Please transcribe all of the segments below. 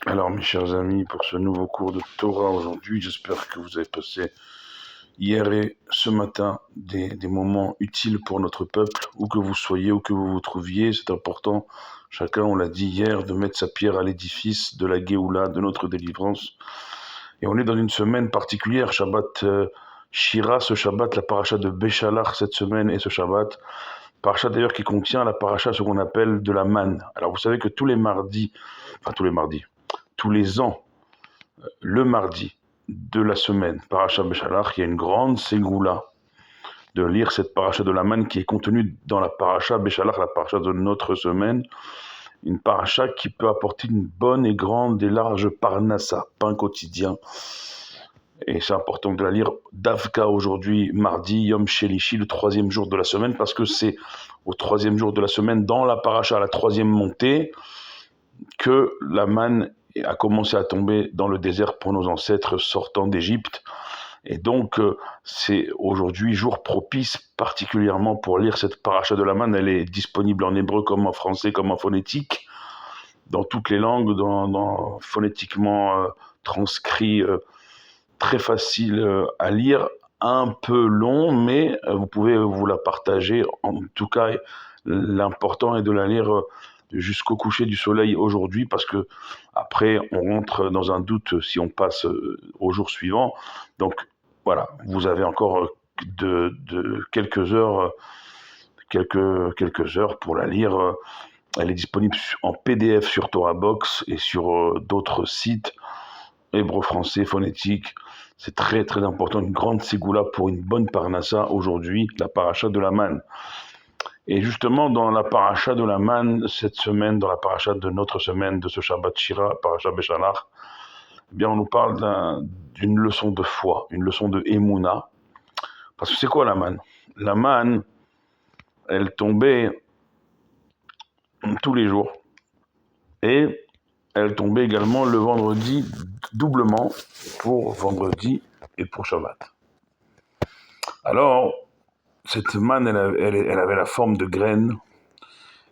Alors, mes chers amis, pour ce nouveau cours de Torah aujourd'hui, j'espère que vous avez passé hier et ce matin des moments utiles pour notre peuple, où que vous soyez, où que vous vous trouviez. C'est important, chacun, on l'a dit hier, de mettre sa pierre à l'édifice de la Géoula, de notre délivrance. Et on est dans une semaine particulière, Shabbat Shira, ce Shabbat, la paracha de Béchalach cette semaine et ce Shabbat. Paracha d'ailleurs qui contient la paracha, ce qu'on appelle de la manne. Alors vous savez que tous les mardis, tous les ans, le mardi de la semaine, paracha Béchalach, il y a une grande ségoula de lire cette paracha de la manne qui est contenue dans la paracha Béchalach, la paracha de notre semaine, une paracha qui peut apporter une bonne et grande et large parnassa, pain quotidien. Et c'est important de la lire d'Avka aujourd'hui, mardi, Yom Shelishi, le troisième jour de la semaine, parce que c'est au troisième jour de la semaine, dans la paracha, la troisième montée, que la manne a commencé à tomber dans le désert pour nos ancêtres sortant d'Égypte. Et donc, c'est aujourd'hui jour propice particulièrement pour lire cette paracha de la manne. Elle est disponible en hébreu comme en français, comme en phonétique, dans toutes les langues, phonétiquement transcrit, très facile à lire, un peu long, mais vous pouvez vous la partager. En tout cas, l'important est de la lire jusqu'au coucher du soleil aujourd'hui, parce que après on rentre dans un doute si on passe au jour suivant. Donc voilà, vous avez encore quelques heures, quelques heures pour la lire. Elle est disponible en PDF sur TorahBox et sur d'autres sites hébreu-français, phonétique. C'est très très important, une grande ségoula pour une bonne parnassa aujourd'hui, la paracha de la manne. Et justement, dans la paracha de la manne, cette semaine, dans la paracha de notre semaine, de ce Shabbat Shira, paracha Béchalach, eh bien, on nous parle d'une leçon de foi, une leçon de Emouna. Parce que c'est quoi la manne? La manne, elle tombait tous les jours. Et elle tombait également le vendredi, doublement, pour vendredi et pour Shabbat. Alors, cette manne, elle avait la forme de graine.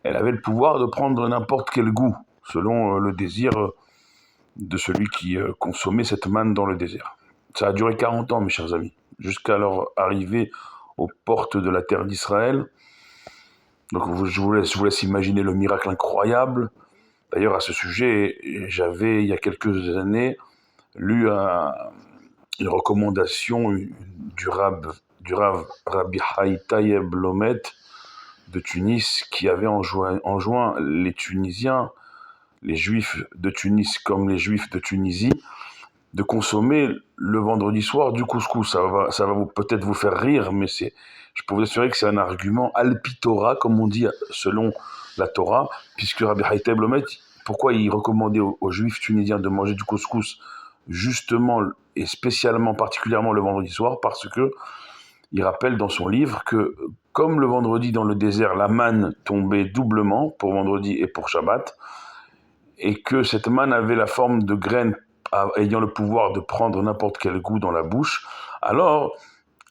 Elle avait le pouvoir de prendre n'importe quel goût, selon le désir de celui qui consommait cette manne dans le désert. Ça a duré 40 ans, mes chers amis, jusqu'à leur arrivée aux portes de la terre d'Israël. Donc je vous laisse imaginer le miracle incroyable. D'ailleurs, à ce sujet, j'avais, il y a quelques années, lu une recommandation du Rav Rabbi Haï Tayeb Lomet de Tunis, qui avait enjoint les Tunisiens, les Juifs de Tunis comme les Juifs de Tunisie, de consommer le vendredi soir du couscous. Ça va peut-être vous faire rire, mais je peux vous assurer que c'est un argument alpitora, comme on dit selon la Torah, puisque Rabbi Haï Tayeb Lomet, pourquoi il recommandait aux Juifs tunisiens de manger du couscous justement et spécialement, particulièrement le vendredi soir, parce que il rappelle dans son livre que comme le vendredi dans le désert, la manne tombait doublement pour vendredi et pour Shabbat, et que cette manne avait la forme de graine ayant le pouvoir de prendre n'importe quel goût dans la bouche, alors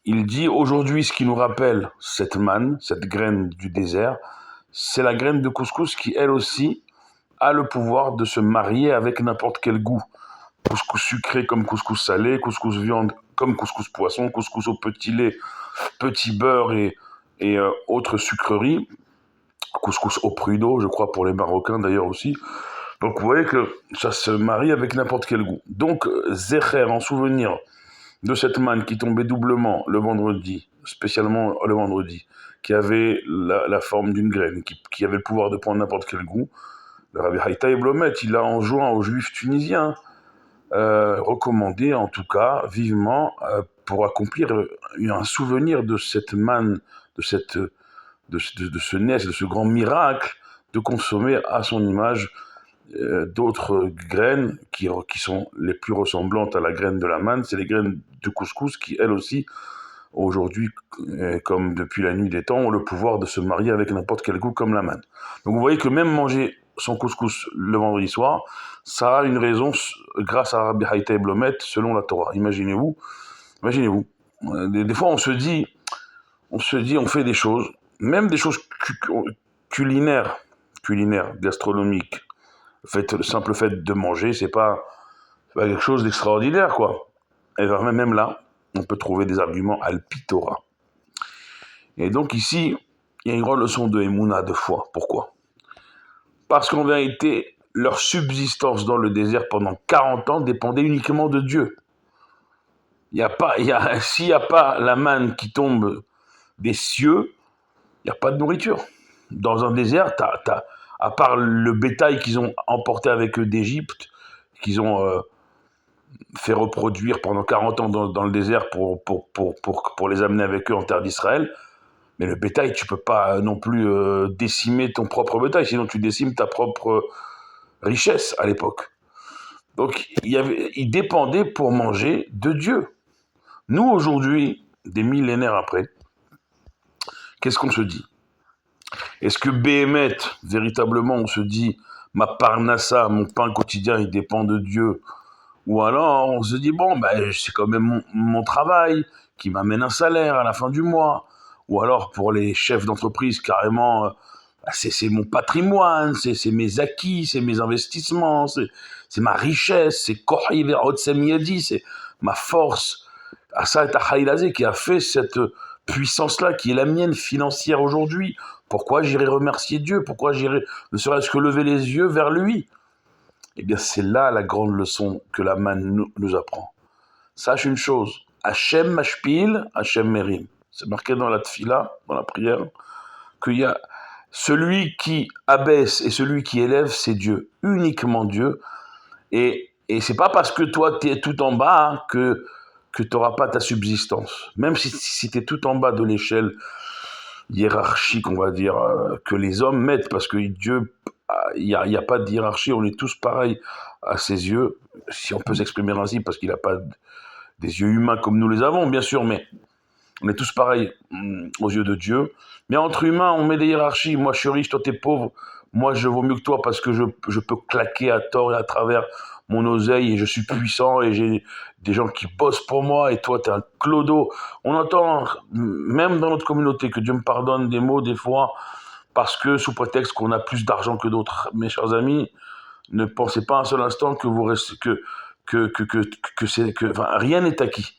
il dit aujourd'hui ce qui nous rappelle cette manne, cette graine du désert, c'est la graine de couscous qui elle aussi a le pouvoir de se marier avec n'importe quel goût. Couscous sucré comme couscous salé, couscous viande comme couscous poisson, couscous au petit lait, petit beurre et autres sucreries, couscous au pruneau, je crois pour les Marocains d'ailleurs aussi. Donc vous voyez que ça se marie avec n'importe quel goût. Donc Zecher, en souvenir de cette manne qui tombait doublement le vendredi, spécialement le vendredi, qui avait la forme d'une graine, qui avait le pouvoir de prendre n'importe quel goût, le Rabbi Haï Tayeb Lomet, il a enjoint aux Juifs tunisiens, recommandé en tout cas vivement pour accomplir un souvenir de cette manne, de ce nez, de ce grand miracle, de consommer à son image d'autres graines qui sont les plus ressemblantes à la graine de la manne, c'est les graines de couscous qui, elles aussi, aujourd'hui, comme depuis la nuit des temps, ont le pouvoir de se marier avec n'importe quel goût comme la manne. Donc vous voyez que même manger son couscous le vendredi soir, ça a une raison grâce à Rabbi Haï Tayeb Lomet selon la Torah. Imaginez-vous. Des fois on se dit, on fait des choses, même des choses culinaires, gastronomiques, Le simple fait de manger, c'est pas quelque chose d'extraordinaire, quoi. Et même là, on peut trouver des arguments al-Pitora. Et donc ici, il y a une grande leçon de Emouna, de foi. Pourquoi? Parce qu'en vérité, leur subsistance dans le désert pendant 40 ans dépendait uniquement de Dieu. S'il n'y a pas la manne qui tombe des cieux, il n'y a pas de nourriture. Dans un désert, à part le bétail qu'ils ont emporté avec eux d'Égypte, qu'ils ont fait reproduire pendant 40 ans dans le désert pour les amener avec eux en terre d'Israël, mais le bétail, tu ne peux pas non plus décimer ton propre bétail, sinon tu décimes ta propre richesse à l'époque. Donc, il dépendait pour manger de Dieu. Nous, aujourd'hui, des millénaires après, qu'est-ce qu'on se dit? Est-ce que Béhémet, véritablement, on se dit, ma parnassa, mon pain quotidien, il dépend de Dieu? Ou alors, on se dit, bon, c'est quand même mon travail qui m'amène un salaire à la fin du mois. Ou alors, pour les chefs d'entreprise, carrément, c'est mon patrimoine, c'est mes acquis, c'est mes investissements, c'est ma richesse, c'est Kohi Ve'otsem Yadi, c'est ma force. Asa et Achailazé qui a fait cette puissance-là, qui est la mienne financière aujourd'hui. Pourquoi j'irai remercier Dieu? Pourquoi j'irai ne serait-ce que lever les yeux vers lui? Eh bien, c'est là la grande leçon que la manne nous apprend. Sache une chose, Hachem Mashpil, Hachem Merim. C'est marqué dans la tfila, dans la prière, qu'il y a celui qui abaisse et celui qui élève, c'est Dieu, uniquement Dieu. Et c'est pas parce que toi, tu es tout en bas que tu n'auras pas ta subsistance. Même si tu es tout en bas de l'échelle hiérarchique, on va dire, que les hommes mettent, parce que Dieu, il n'y a pas de hiérarchie, on est tous pareils à ses yeux, si on peut s'exprimer ainsi, parce qu'il n'a pas des yeux humains comme nous les avons, bien sûr, mais on est tous pareils aux yeux de Dieu. Mais entre humains, on met des hiérarchies. Moi, je suis riche, toi, t'es pauvre. Moi, je vaux mieux que toi parce que je peux claquer à tort et à travers mon oseille et je suis puissant et j'ai des gens qui bossent pour moi et toi, t'es un clodo. On entend, même dans notre communauté, que Dieu me pardonne des mots, des fois, parce que sous prétexte qu'on a plus d'argent que d'autres. Mes chers amis, ne pensez pas un seul instant que vous restez, rien n'est acquis.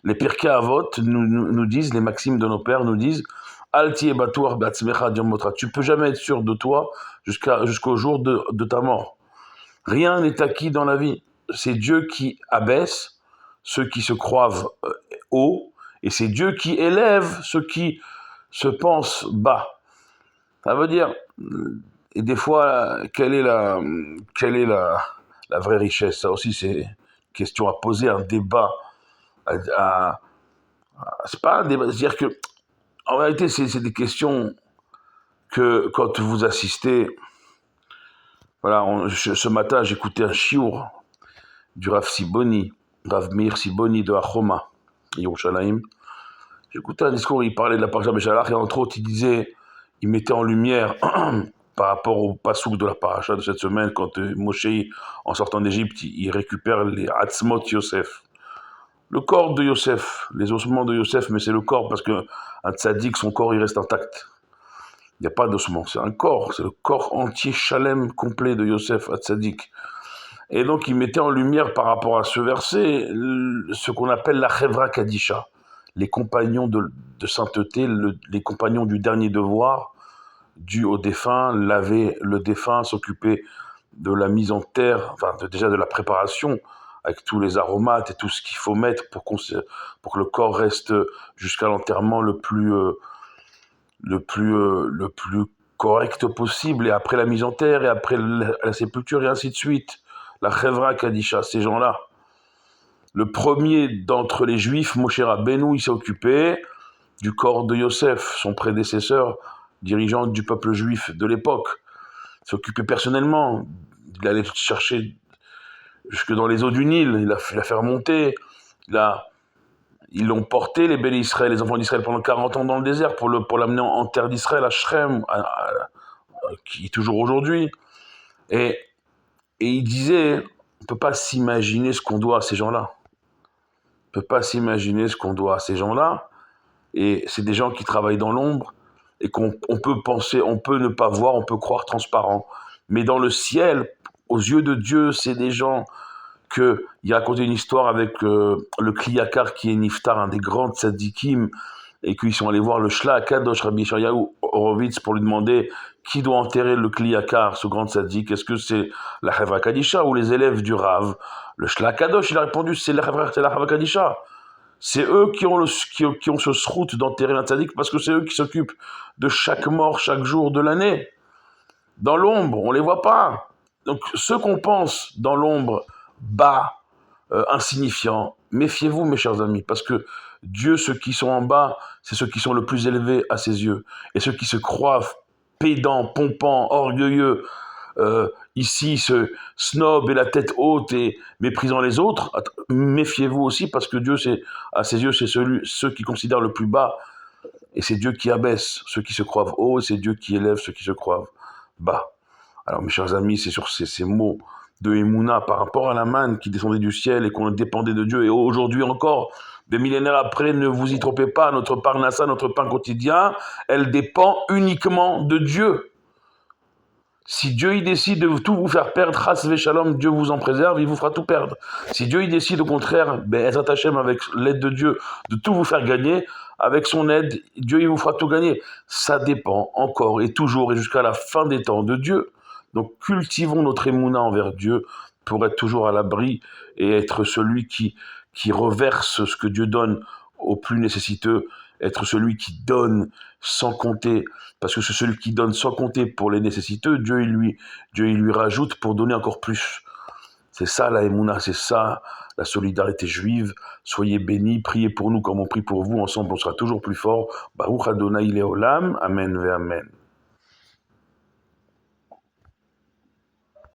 Les Pirkei Avot nous disent, les maximes de nos pères nous disent, Alti ebatuar be'atzmecha Diom motra. Tu peux jamais être sûr de toi jusqu'au jour de ta mort. Rien n'est acquis dans la vie. C'est Dieu qui abaisse ceux qui se croient haut, et c'est Dieu qui élève ceux qui se pensent bas. Ça veut dire, et des fois, quelle est la vraie richesse? Ça aussi, c'est une question à poser, un débat c'est pas un débat, c'est-à-dire que, en réalité, c'est des questions que, quand vous assistez, voilà, ce matin, j'écoutais un chiour du Rav Siboni, Rav Meir Siboni de Achoma, Yerushalayim. J'écoutais un discours, il parlait de la paracha Béchalach, et entre autres, il mettait en lumière, par rapport au pasouk de la paracha de cette semaine, quand Moshe, en sortant d'Égypte, il récupère les Atzmot Yosef. Le corps de Yosef, les ossements de Yosef, mais c'est le corps, parce qu'un tzaddik, son corps, il reste intact. Il n'y a pas d'ossements, c'est un corps, c'est le corps entier, chalem, complet de Yosef, à tzaddik. Et donc, il mettait en lumière, par rapport à ce verset, ce qu'on appelle la Chevra Kadisha, les compagnons de sainteté, les compagnons du dernier devoir, dû au défunt, laver le défunt, s'occuper de la mise en terre, déjà de la préparation, avec tous les aromates et tout ce qu'il faut mettre pour que le corps reste jusqu'à l'enterrement le plus correct possible, et après la mise en terre, et après la sépulture, et ainsi de suite. La Chevra Kadisha, ces gens-là. Le premier d'entre les Juifs, Moshe Rabbeinu, il s'est occupé du corps de Yosef, son prédécesseur, dirigeant du peuple juif de l'époque. Il s'est occupé personnellement. Il allait chercher jusque dans les eaux du Nil, il a fait remonter, ils l'ont porté, les bénis Israël, les enfants d'Israël, pendant 40 ans dans le désert, pour l'amener en terre d'Israël, à Shrem, qui est toujours aujourd'hui. Et il disait, on ne peut pas s'imaginer ce qu'on doit à ces gens-là. On ne peut pas s'imaginer ce qu'on doit à ces gens-là. Et c'est des gens qui travaillent dans l'ombre, et qu'on peut penser, on peut ne pas voir, on peut croire transparent. Mais dans le ciel, aux yeux de Dieu, c'est des gens il a raconté une histoire avec le Kliyakar qui est Niftar, un des grands tzadikim, et qu'ils sont allés voir le Shla Akadosh Rabbi Yeshayahu Horowitz pour lui demander qui doit enterrer le Kliyakar, ce grand tzadik. Est-ce que c'est la Chevra Kadisha ou les élèves du Rav? Le Shla Akadosh, il a répondu, c'est la Chevra Kadisha. C'est eux qui ont, qui ont ce srout d'enterrer un tzadik parce que c'est eux qui s'occupent de chaque mort, chaque jour de l'année. Dans l'ombre, on ne les voit pas. Donc ceux qu'on pense dans l'ombre, bas, insignifiants, méfiez-vous mes chers amis, parce que Dieu, ceux qui sont en bas, c'est ceux qui sont le plus élevés à ses yeux. Et ceux qui se croient pédants, pompants, orgueilleux, ici se snob et la tête haute et méprisant les autres, méfiez-vous aussi parce que Dieu, à ses yeux, c'est ceux qui considèrent le plus bas, et c'est Dieu qui abaisse ceux qui se croient haut, et c'est Dieu qui élève ceux qui se croient bas. Alors mes chers amis, c'est sur ces mots de Emouna par rapport à la manne qui descendait du ciel et qu'on dépendait de Dieu, et aujourd'hui encore, des millénaires après, ne vous y trompez pas, notre parnassa, notre pain quotidien, elle dépend uniquement de Dieu. Si Dieu il décide de tout vous faire perdre, Chas Shalom, Dieu vous en préserve, il vous fera tout perdre. Si Dieu il décide au contraire, Ezrat Hashem, avec l'aide de Dieu, de tout vous faire gagner, avec son aide, Dieu il vous fera tout gagner. Ça dépend encore et toujours et jusqu'à la fin des temps de Dieu. Donc cultivons notre émouna envers Dieu pour être toujours à l'abri et être celui qui reverse ce que Dieu donne aux plus nécessiteux, être celui qui donne sans compter, parce que c'est celui qui donne sans compter pour les nécessiteux, Dieu il lui rajoute pour donner encore plus. C'est ça la émouna, c'est ça la solidarité juive. Soyez bénis, priez pour nous comme on prie pour vous, ensemble on sera toujours plus fort. Baruch Adonai Leolam, Amen ve Amen.